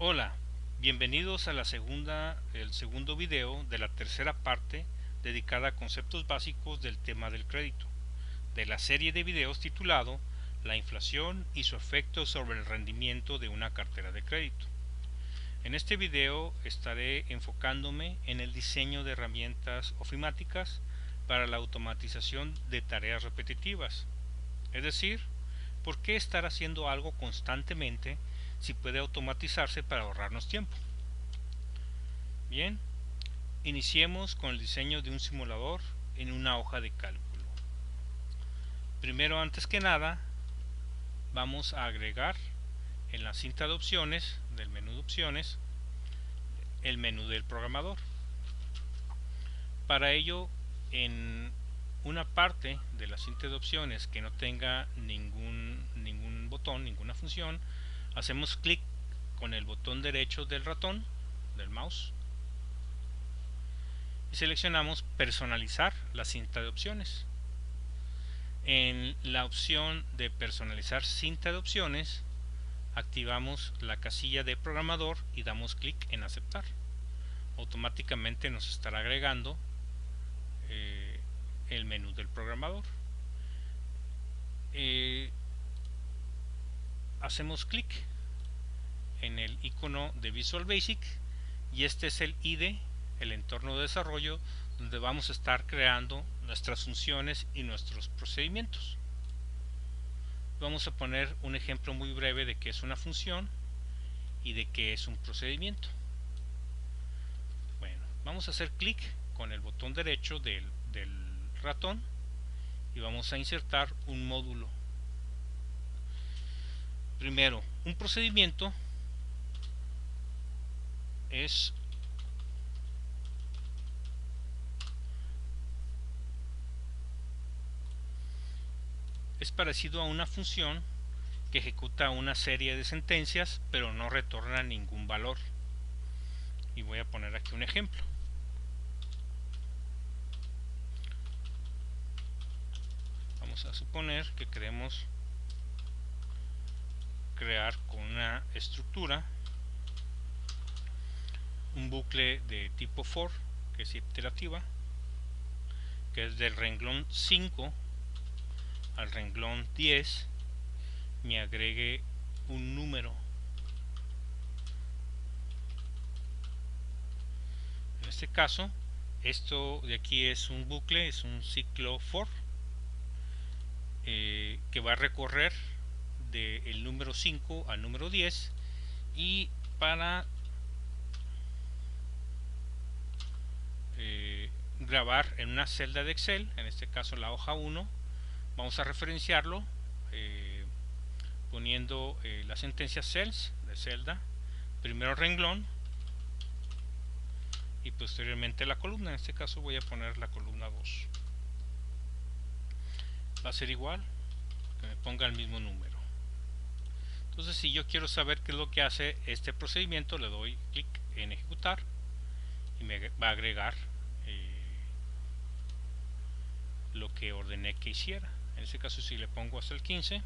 Hola, bienvenidos a el segundo video de la tercera parte dedicada a conceptos básicos del tema del crédito, de la serie de videos titulado La inflación y su efecto sobre el rendimiento de una cartera de crédito. En este video estaré enfocándome en el diseño de herramientas ofimáticas para la automatización de tareas repetitivas, es decir, ¿por qué estar haciendo algo constantemente si puede automatizarse para ahorrarnos tiempo? Bien, iniciemos con el diseño de un simulador en una hoja de cálculo. Primero, antes que nada, vamos a agregar en la cinta de opciones del menú de opciones el menú del programador. Para ello, en una parte de la cinta de opciones que no tenga ningún botón, ninguna función, hacemos clic con el botón derecho del ratón, del mouse, y seleccionamos personalizar la cinta de opciones. En la opción de personalizar cinta de opciones, activamos la casilla de programador y damos clic en aceptar. Automáticamente nos estará agregando el menú del programador. Hacemos clic en el icono de Visual Basic y este es el IDE, el entorno de desarrollo, donde vamos a estar creando nuestras funciones y nuestros procedimientos. Vamos a poner un ejemplo muy breve de qué es una función y de qué es un procedimiento. Bueno, vamos a hacer clic con el botón derecho del ratón y vamos a insertar un módulo. Primero, un procedimiento es parecido a una función que ejecuta una serie de sentencias pero no retorna ningún valor. Y voy a poner aquí un ejemplo. Vamos a suponer que queremos crear con una estructura un bucle de tipo for, que es iterativa, que es del renglón 5 al renglón 10 me agregue un número. En este caso, esto de aquí es un bucle, es un ciclo for que va a recorrer del número 5 al número 10, y para grabar en una celda de Excel, en este caso la hoja 1, vamos a referenciarlo poniendo la sentencia cells de celda, primero renglón y posteriormente la columna. En este caso voy a poner la columna 2. Va a ser igual que me ponga el mismo número. Entonces, si yo quiero saber qué es lo que hace este procedimiento, le doy clic en ejecutar y me va a agregar lo que ordené que hiciera. En este caso, si le pongo hasta el 15,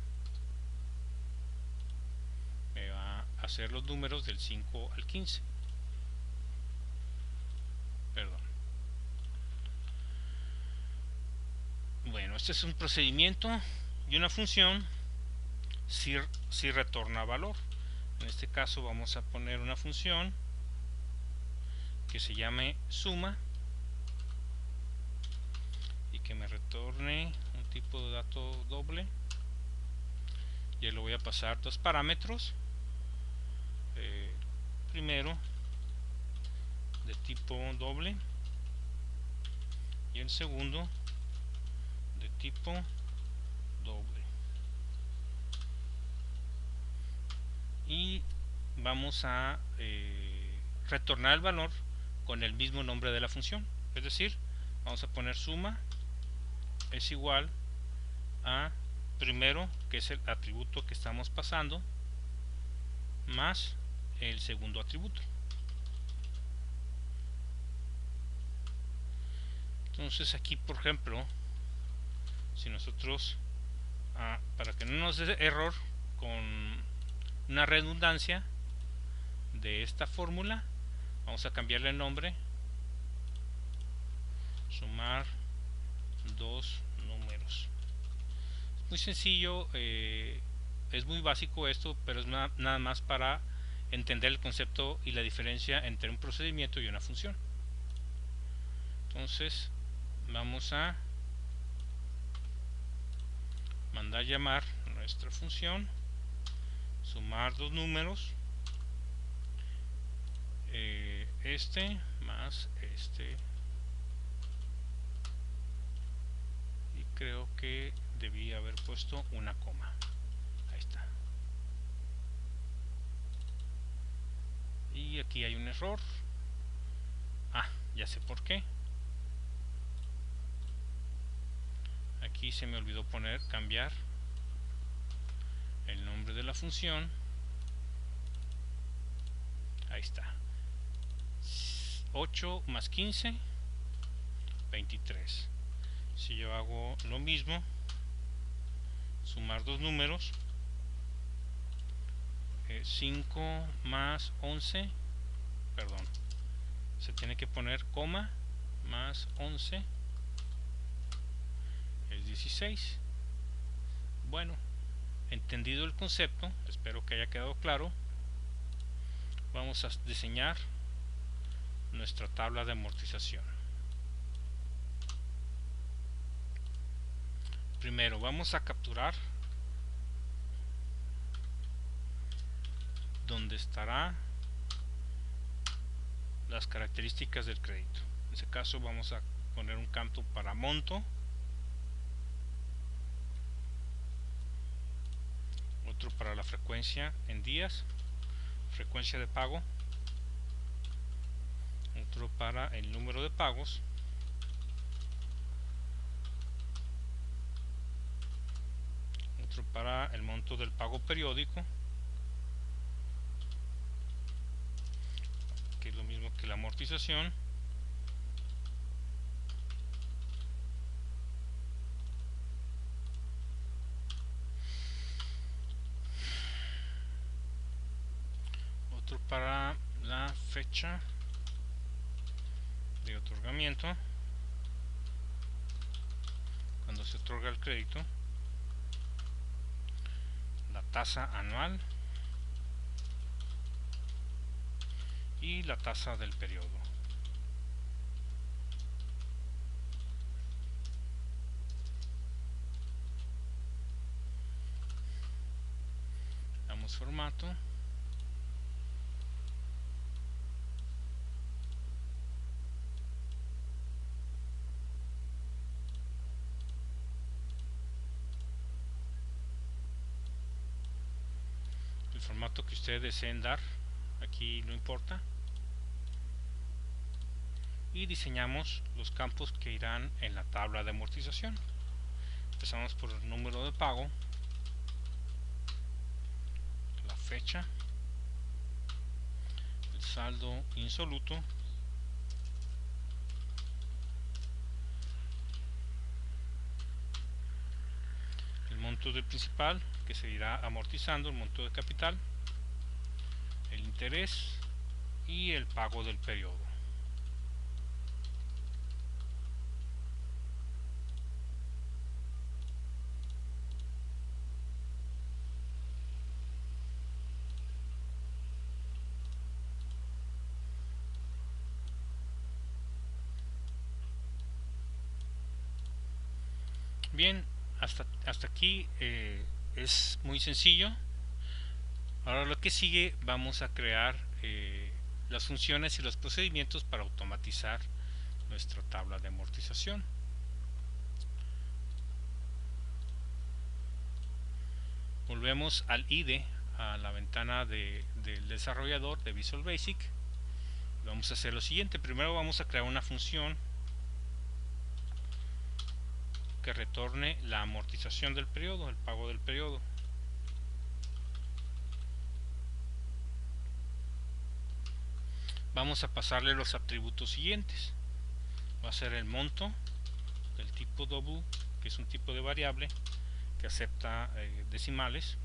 me va a hacer los números del 5 al 15. Perdón. Bueno, este es un procedimiento y una función si retorna valor. En este caso vamos a poner una función que se llame suma y que me retorne un tipo de dato doble. Y le voy a pasar dos parámetros. Primero de tipo doble y el segundo de tipo doble. Y vamos a retornar el valor con el mismo nombre de la función. Es decir, vamos a poner suma es igual a primero, que es el atributo que estamos pasando, más el segundo atributo. Entonces aquí, por ejemplo, si nosotros para que no nos dé error con una redundancia de esta fórmula vamos a cambiarle el nombre, sumar dos números. Es muy sencillo, es muy básico esto, pero es nada más para entender el concepto y la diferencia entre un procedimiento y una función. Entonces vamos a mandar llamar nuestra función sumar dos números, este más este, y creo que debí haber puesto una coma. Ahí está. Y aquí hay un error. Ya sé por qué. Aquí se me olvidó cambiar el nombre de la función. Ahí está. 8 más 15, 23. Si yo hago lo mismo, sumar dos números, 5 más 11, perdón, se tiene que poner coma, más 11 es 16. Bueno, entendido el concepto, espero que haya quedado claro. Vamos a diseñar nuestra tabla de amortización. Primero vamos a capturar donde estará las características del crédito. En ese caso vamos a poner un campo para monto, otro para la frecuencia en días, frecuencia de pago, otro para el número de pagos, otro para el monto del pago periódico, que es lo mismo que la amortización, otro para la fecha de otorgamiento, cuando se otorga el crédito, la tasa anual y la tasa del periodo. Damos formato, el formato que ustedes deseen dar, aquí no importa, y diseñamos los campos que irán en la tabla de amortización. Empezamos por el número de pago, la fecha, el saldo insoluto, el monto del principal que se irá amortizando, el monto de capital, el interés y el pago del periodo. Bien, hasta aquí es muy sencillo. Ahora lo que sigue, vamos a crear las funciones y los procedimientos para automatizar nuestra tabla de amortización. Volvemos al IDE, a la ventana del desarrollador de Visual Basic. Vamos a hacer lo siguiente. Primero vamos a crear una función que retorne la amortización del periodo, el pago del periodo. Vamos a pasarle los atributos siguientes. Va a ser el monto del tipo double, que es un tipo de variable que acepta decimales,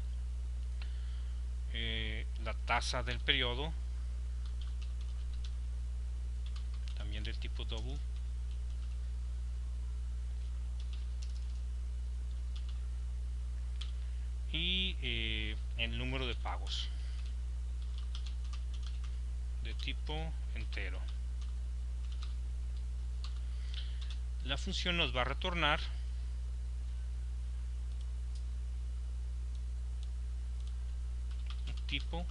la tasa del periodo, también del tipo double. Y el número de pagos de tipo entero. La función nos va a retornar un tipo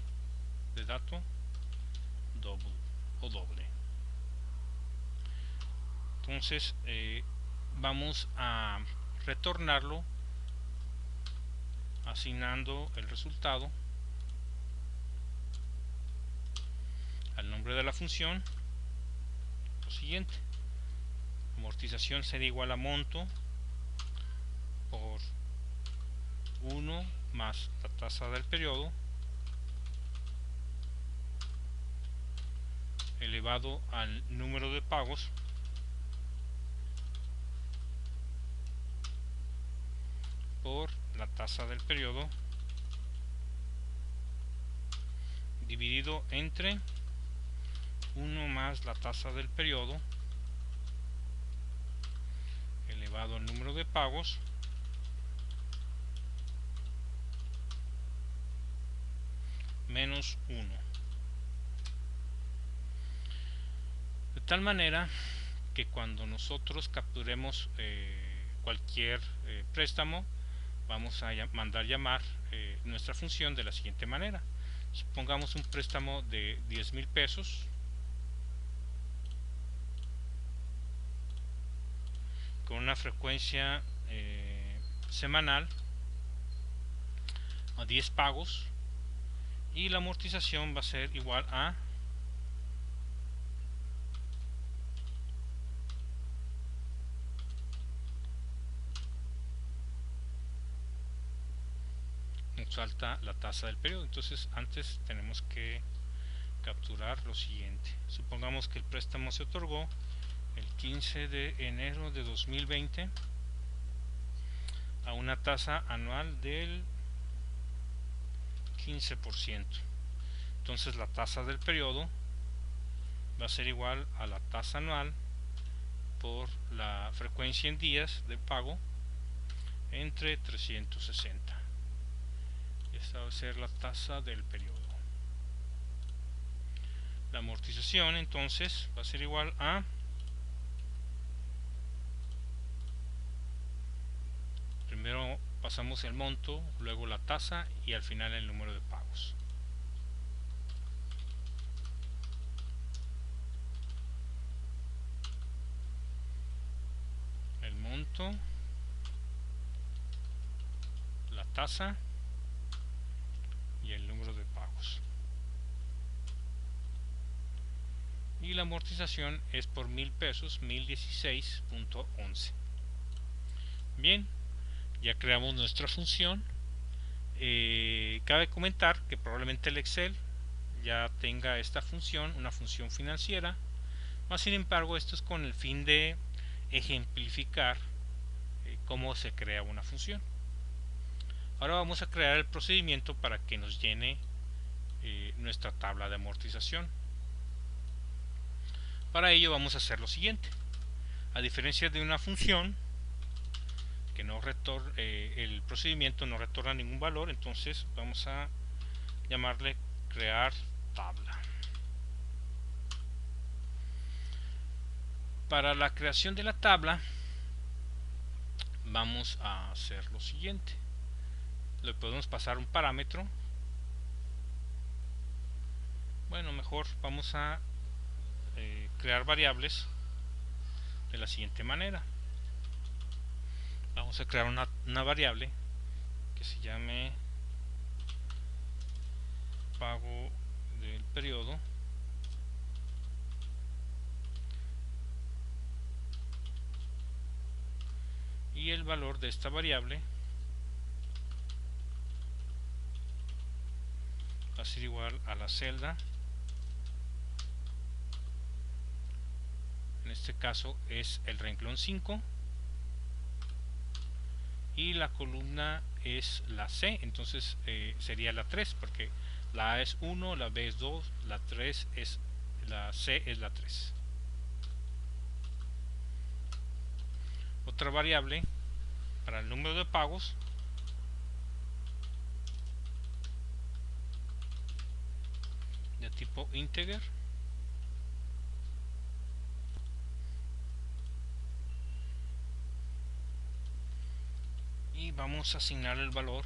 de dato double o doble. Entonces vamos a retornarlo asignando el resultado al nombre de la función. Lo siguiente: amortización será igual a monto por 1 más la tasa del periodo elevado al número de pagos por la tasa del periodo dividido entre 1 más la tasa del periodo elevado al número de pagos menos 1. De tal manera que cuando nosotros capturemos cualquier préstamo, vamos a mandar llamar nuestra función de la siguiente manera. Supongamos un préstamo de 10,000 pesos con una frecuencia semanal a 10 pagos, y la amortización va a ser igual a nos falta la tasa del periodo. Entonces antes tenemos que capturar lo siguiente. Supongamos que el préstamo se otorgó el 15 de enero de 2020 a una tasa anual del 15%. Entonces la tasa del periodo va a ser igual a la tasa anual por la frecuencia en días de pago entre 360. Esta va a ser la tasa del periodo. La amortización entonces va a ser igual a primero pasamos el monto, luego la tasa y al final el número de pagos. El monto, la tasa y el número de pagos. Y la amortización es por 1,000 pesos, 1,016.11. Bien, ya creamos nuestra función. Cabe comentar que probablemente el Excel ya tenga esta función, una función financiera, más sin embargo esto es con el fin de ejemplificar cómo se crea una función. Ahora vamos a crear el procedimiento para que nos llene nuestra tabla de amortización. Para ello vamos a hacer lo siguiente. A diferencia de una función que no el procedimiento no retorna ningún valor, entonces vamos a llamarle crear tabla. Para la creación de la tabla vamos a hacer lo siguiente. Le podemos pasar un parámetro. Bueno, mejor vamos a crear variables de la siguiente manera. Vamos a crear una variable que se llame pago del periodo y el valor de esta variable va a ser igual a la celda. En este caso es el renglón 5 y la columna es la C, entonces sería la 3, porque la A es 1, la B es 2, la 3 es la C es la 3. otra variable para el número de pagos de tipo integer, y vamos a asignar el valor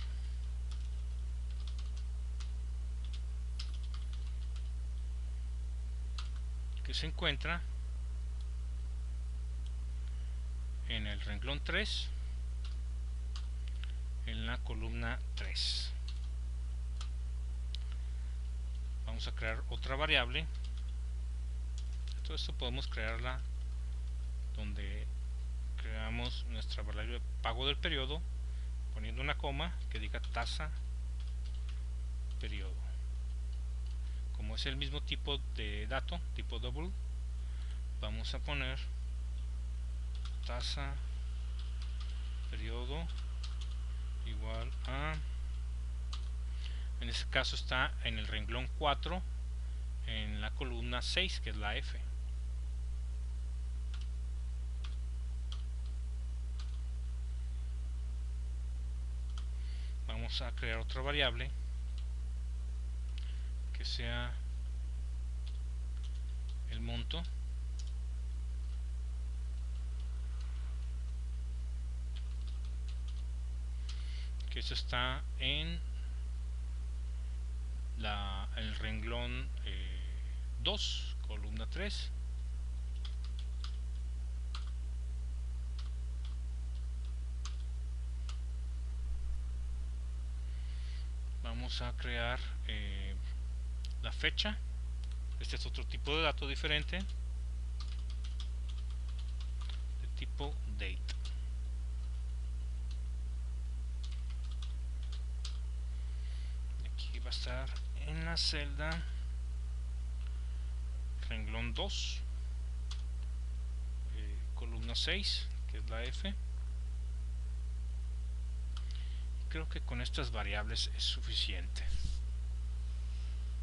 que se encuentra en el renglón 3 en la columna 3. Vamos a crear otra variable. Todo esto podemos crearla donde creamos nuestra variable pago del periodo, poniendo una coma que diga tasa periodo. Como es el mismo tipo de dato, tipo double, vamos a poner tasa periodo igual a, en este caso está en el renglón 4 en la columna 6, que es la F. Vamos a crear otra variable que sea el monto, que eso está en el renglón 2, columna 3. Vamos a crear la fecha. Este es otro tipo de dato diferente, de tipo date. Aquí va a estar en la celda renglón 2, columna 6, que es la F. Creo que con estas variables es suficiente.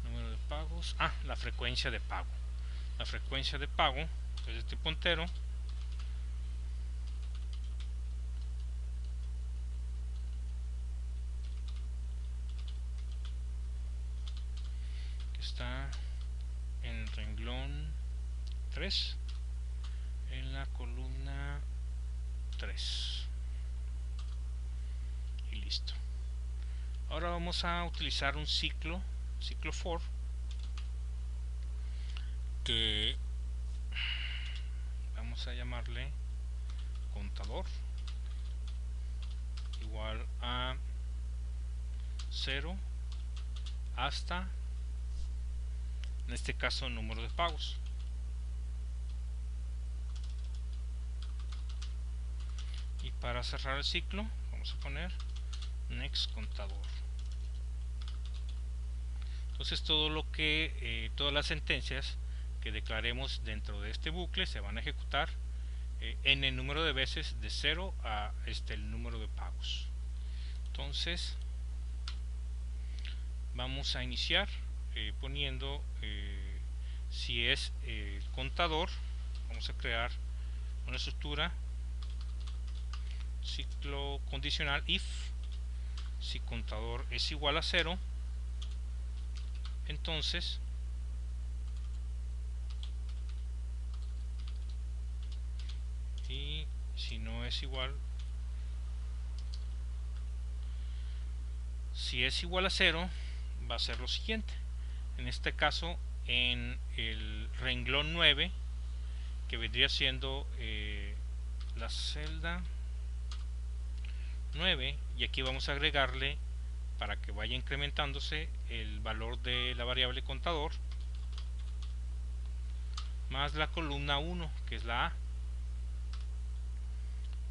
Número de pagos, la frecuencia de pago. La frecuencia de pago es de tipo entero, que está en el renglón 3 en la columna 3, y listo. Ahora vamos a utilizar un ciclo for, que vamos a llamarle contador igual a 0 hasta, en este caso, número de pagos. Y para cerrar el ciclo vamos a poner next contador. Entonces todo lo que todas las sentencias que declaremos dentro de este bucle se van a ejecutar en el número de veces de 0 a el número de pagos. Entonces vamos a iniciar poniendo si es contador, vamos a crear una estructura ciclo condicional if. Si contador es igual a 0, entonces y si no es igual, si es igual a 0, va a ser lo siguiente. En este caso, en el renglón 9, que vendría siendo la celda 9, y aquí vamos a agregarle, para que vaya incrementándose, el valor de la variable contador más la columna 1, que es la A.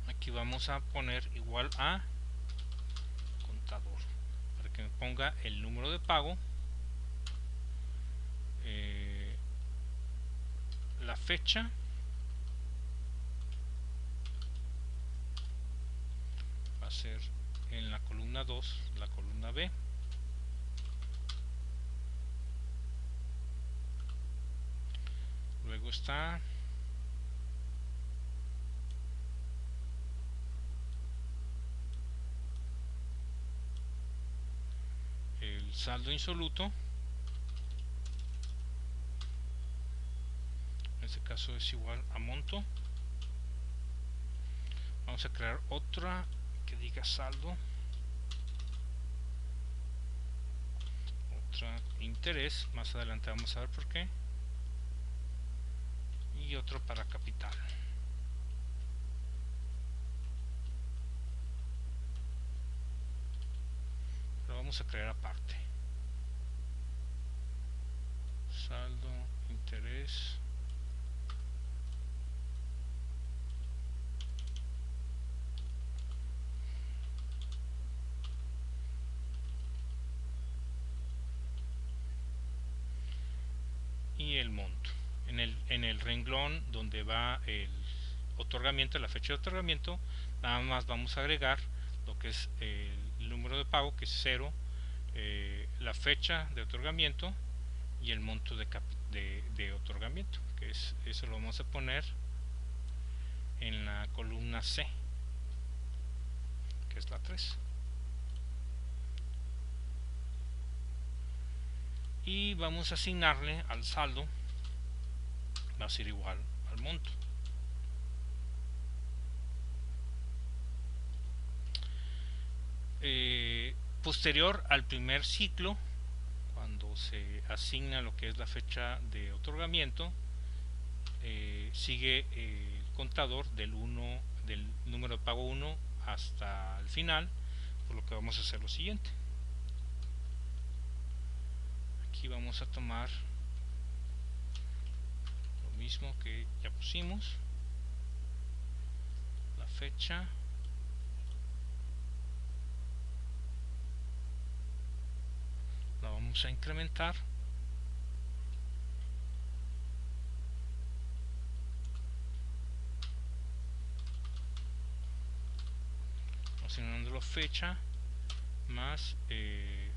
Aquí vamos a poner igual a contador, para que me ponga el número de pago, la fecha, va a ser en la columna 2, la columna B. Luego está el saldo insoluto. En este caso es igual a monto. Vamos a crear otra que diga saldo, otra interés, más adelante vamos a ver por qué, y otro para capital. Lo vamos a crear aparte. Saldo, interés, y el monto. En el renglón donde va el otorgamiento, la fecha de otorgamiento, nada más vamos a agregar lo que es el número de pago, que es 0, la fecha de otorgamiento y el monto de otorgamiento, que es, eso lo vamos a poner en la columna C, que es la 3. Y vamos a asignarle al saldo, va a ser igual al monto. Posterior al primer ciclo, cuando se asigna lo que es la fecha de otorgamiento, sigue el contador del número de pago 1 hasta el final, por lo que vamos a hacer lo siguiente. Aquí vamos a tomar lo mismo que ya pusimos, la fecha, la vamos a incrementar, asignando la fecha más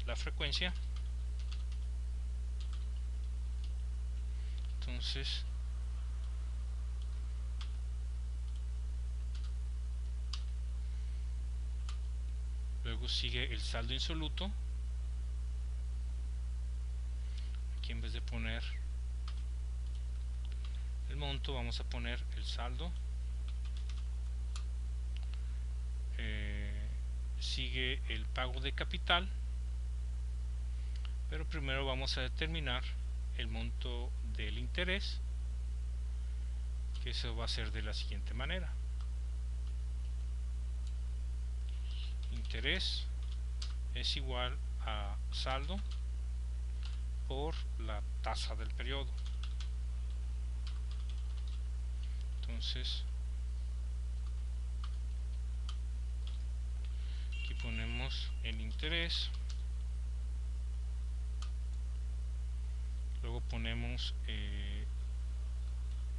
la frecuencia. Entonces luego sigue el saldo insoluto. Aquí en vez de poner el monto vamos a poner el saldo. Sigue el pago de capital, pero primero vamos a determinar el monto del interés, que eso va a ser de la siguiente manera: interés es igual a saldo por la tasa del periodo. Entonces aquí ponemos el interés, luego ponemos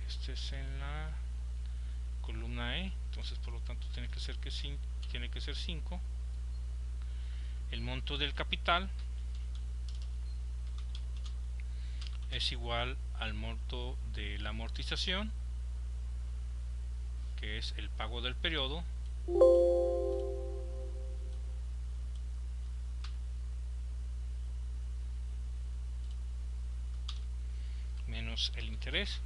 este es en la columna E, entonces por lo tanto tiene que ser 5. El monto del capital es igual al monto de la amortización, que es el pago del periodo, menos el interés.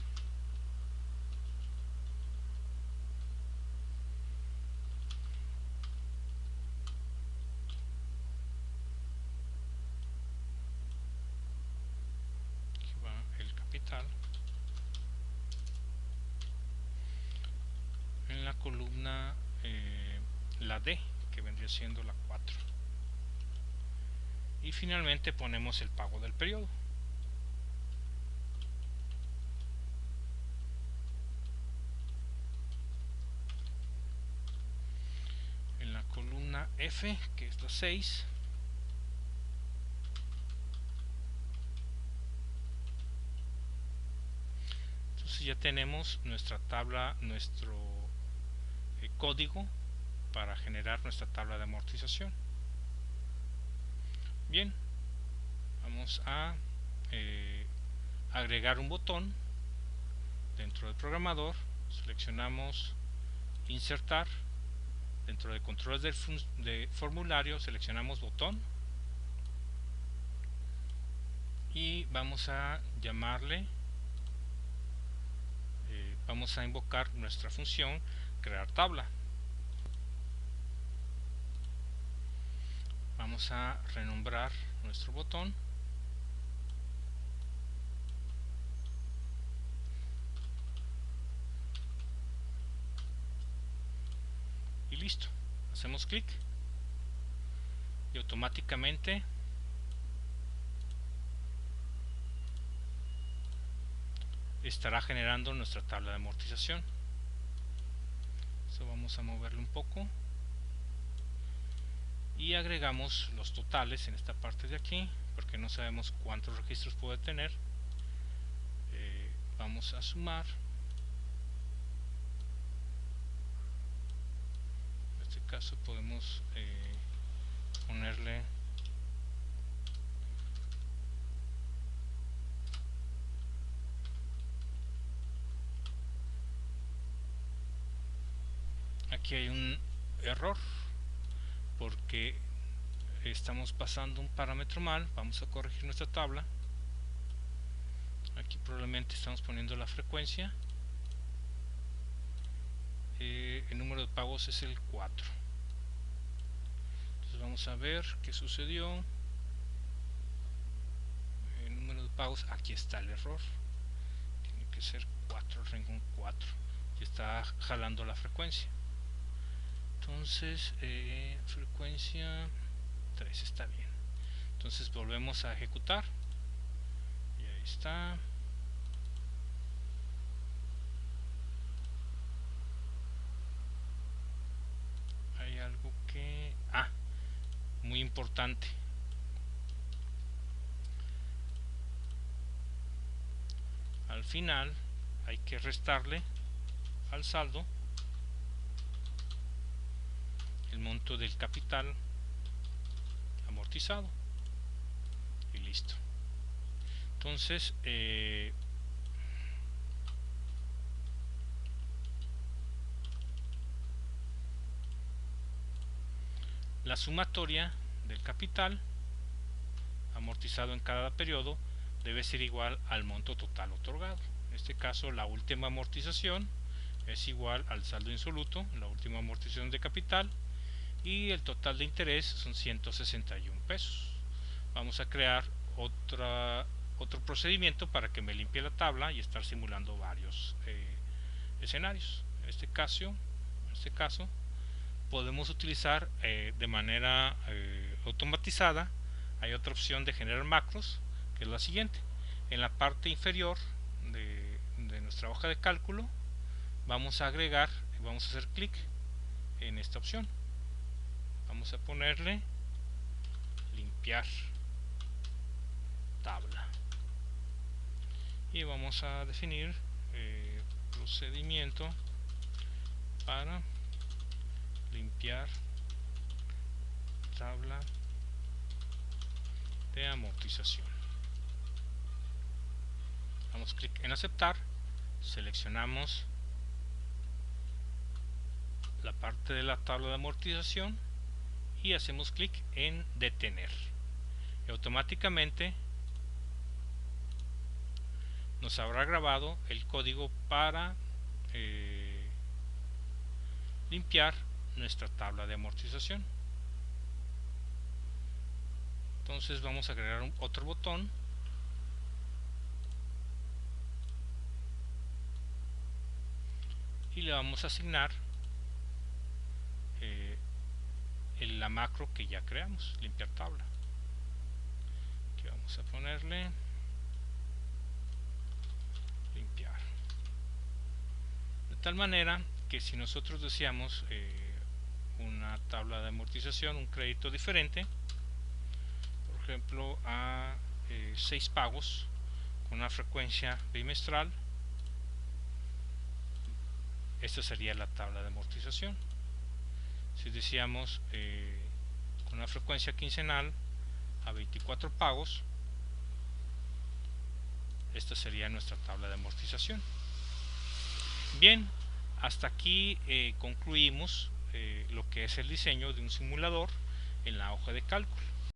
Aquí va el capital. En la columna la D, que vendría siendo la 4. Y finalmente ponemos el pago del periodo. En la columna F, que es la 6, entonces ya tenemos nuestra tabla, nuestro código para generar nuestra tabla de amortización. Bien, vamos a agregar un botón dentro del programador. Seleccionamos insertar, dentro de controles de formulario seleccionamos botón, y vamos a llamarle, vamos a invocar nuestra función crear tabla. Vamos a renombrar nuestro botón y listo. Hacemos clic y automáticamente estará generando nuestra tabla de amortización. Vamos a moverlo un poco y agregamos los totales en esta parte de aquí, porque no sabemos cuántos registros puede tener. Vamos a sumar. En este caso podemos ponerle aquí hay un error porque estamos pasando un parámetro mal. Vamos a corregir nuestra tabla. Aquí probablemente estamos poniendo la frecuencia. El número de pagos es el 4. Entonces vamos a ver qué sucedió. El número de pagos, aquí está el error. Tiene que ser 4, el renglón 4. Y está jalando la frecuencia. Entonces frecuencia 3 está bien. Entonces volvemos a ejecutar y ahí está. Hay algo que muy importante. Al final hay que restarle al saldo el monto del capital amortizado y listo. Entonces la sumatoria del capital amortizado en cada periodo debe ser igual al monto total otorgado. En este caso, la última amortización es igual al saldo insoluto, la última amortización de capital, y el total de interés son 161 pesos. Vamos a crear otro procedimiento para que me limpie la tabla y estar simulando varios escenarios. En este caso podemos utilizar de manera automatizada. Hay otra opción de generar macros, que es la siguiente. En la parte inferior de nuestra hoja de cálculo vamos a agregar, vamos a hacer clic en esta opción. Vamos a ponerle limpiar tabla y vamos a definir procedimiento para limpiar tabla de amortización. Damos clic en aceptar, seleccionamos la parte de la tabla de amortización y hacemos clic en detener y automáticamente nos habrá grabado el código para limpiar nuestra tabla de amortización. Entonces vamos a agregar otro botón y le vamos a asignar la macro que ya creamos, limpiar tabla. Aquí vamos a ponerle limpiar, de tal manera que si nosotros deseamos una tabla de amortización, un crédito diferente, por ejemplo a 6 pagos con una frecuencia bimestral, esta sería la tabla de amortización. Si deseamos con una frecuencia quincenal a 24 pagos, esta sería nuestra tabla de amortización. Bien, hasta aquí concluimos lo que es el diseño de un simulador en la hoja de cálculo.